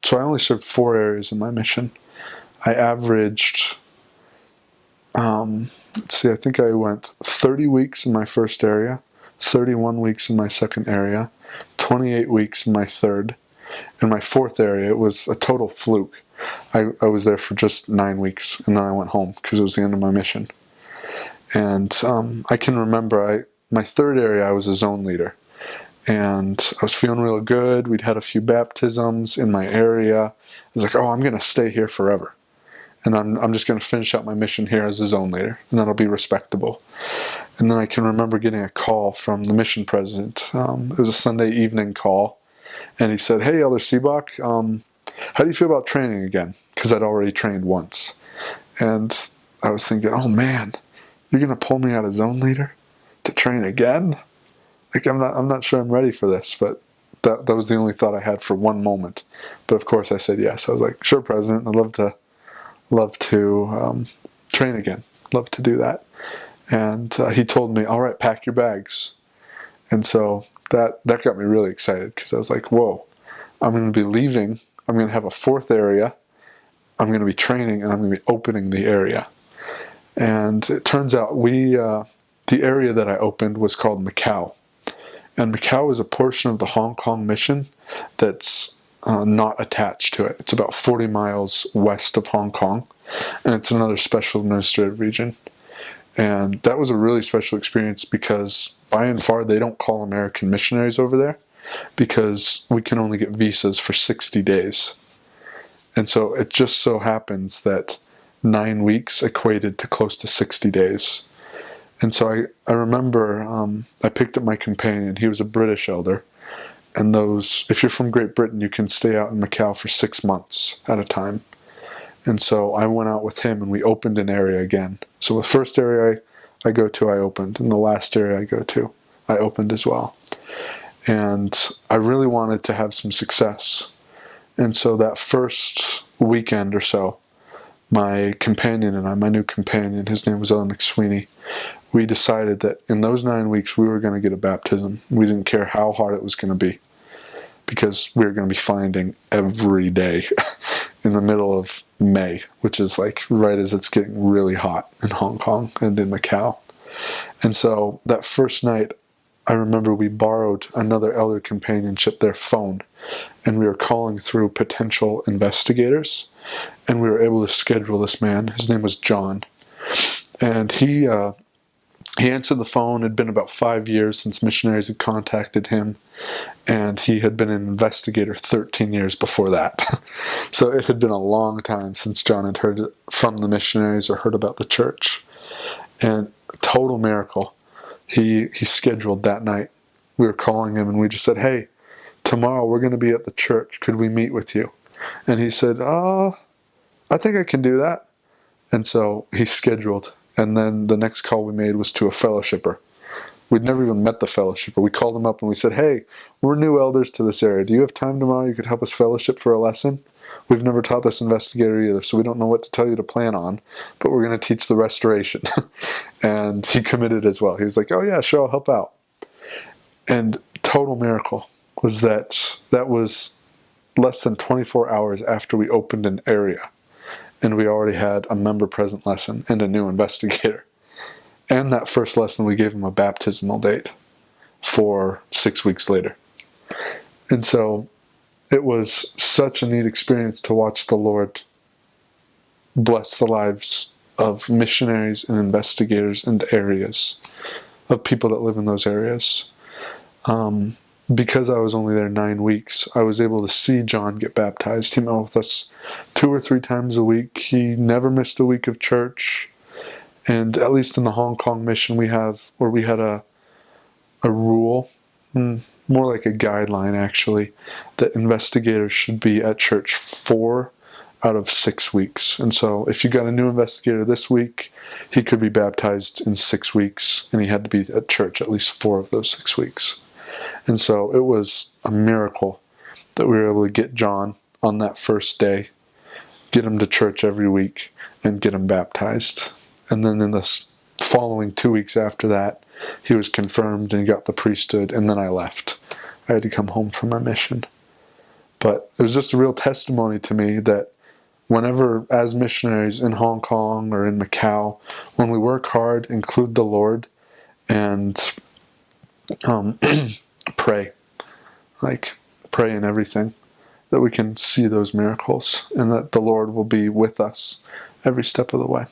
So I only served 4 areas in my mission. I averaged, I think I went 30 weeks in my first area, 31 weeks in my second area, 28 weeks in my third. In my fourth area, it was a total fluke. I was there for just 9 weeks, and then I went home because it was the end of my mission. And I can remember my third area, I was a zone leader. And I was feeling real good. We'd had a few baptisms in my area. I was like, oh, I'm going to stay here forever. And I'm just going to finish out my mission here as a zone leader, and that'll be respectable. And then I can remember getting a call from the mission president. It was a Sunday evening call. And he said, hey, Elder Seebach, how do you feel about training again? Because I'd already trained once. And I was thinking, oh man, you're going to pull me out of zone leader to train again? Like, I'm not sure I'm ready for this, but that was the only thought I had for one moment. But of course I said yes. I was like, sure, President, I'd love to train again. Love to do that. And he told me, all right, pack your bags. And so that got me really excited, because I was like, whoa, I'm going to be leaving. I'm going to have a fourth area. I'm going to be training, and I'm going to be opening the area. And it turns out the area that I opened was called Macau. And Macau is a portion of the Hong Kong mission that's not attached to it. It's about 40 miles west of Hong Kong, and it's another special administrative region. And that was a really special experience, because by and far they don't call American missionaries over there, because we can only get visas for 60 days. And so it just so happens that 9 weeks equated to close to 60 days. And so I remember I picked up my companion. He was a British elder. And if you're from Great Britain, you can stay out in Macau for 6 months at a time. And so I went out with him, and we opened an area again. So the first area I go to, I opened. And the last area I go to, I opened as well. And I really wanted to have some success. And so that first weekend or so, my companion and I, my new companion, his name was Ellen McSweeney, we decided that in those 9 weeks we were going to get a baptism. We didn't care how hard it was going to be, because we were going to be finding every day in the middle of May, which is like right as it's getting really hot in Hong Kong and in Macau. And so that first night, I remember we borrowed another elder companionship, their phone, and we were calling through potential investigators, and we were able to schedule this man. His name was John. And he answered the phone. It had been about 5 years since missionaries had contacted him, and he had been an investigator 13 years before that. So it had been a long time since John had heard from the missionaries or heard about the church. And total miracle. He scheduled that night. We were calling him, and we just said, hey, tomorrow we're going to be at the church. Could we meet with you? And he said, I think I can do that. And so he scheduled. And then the next call we made was to a fellowshipper. We'd never even met the fellowshipper. We called him up and we said, hey, we're new elders to this area. Do you have time tomorrow? You could help us fellowship for a lesson? We've never taught this investigator either, so we don't know what to tell you to plan on, but we're going to teach the restoration. And he committed as well. He was like, oh yeah, sure, I'll help out. And total miracle was that was less than 24 hours after we opened an area, and we already had a member present lesson and a new investigator. And that first lesson, we gave him a baptismal date for 6 weeks later. And so it was such a neat experience to watch the Lord bless the lives of missionaries and investigators in areas, of people that live in those areas. Because I was only there 9 weeks, I was able to see John get baptized. He met with us 2 or 3 times a week. He never missed a week of church. And at least in the Hong Kong mission we had a rule, more like a guideline actually, that investigators should be at church 4 out of 6 weeks. And so if you got a new investigator this week, he could be baptized in 6 weeks, and he had to be at church at least 4 of those 6 weeks. And so it was a miracle that we were able to get John on that first day, get him to church every week, and get him baptized. And then in the following 2 weeks after that, he was confirmed and he got the priesthood, and then I left. I had to come home from my mission. But it was just a real testimony to me that whenever, as missionaries in Hong Kong or in Macau, when we work hard, include the Lord, and um, pray, like pray in everything, that we can see those miracles and that the Lord will be with us every step of the way.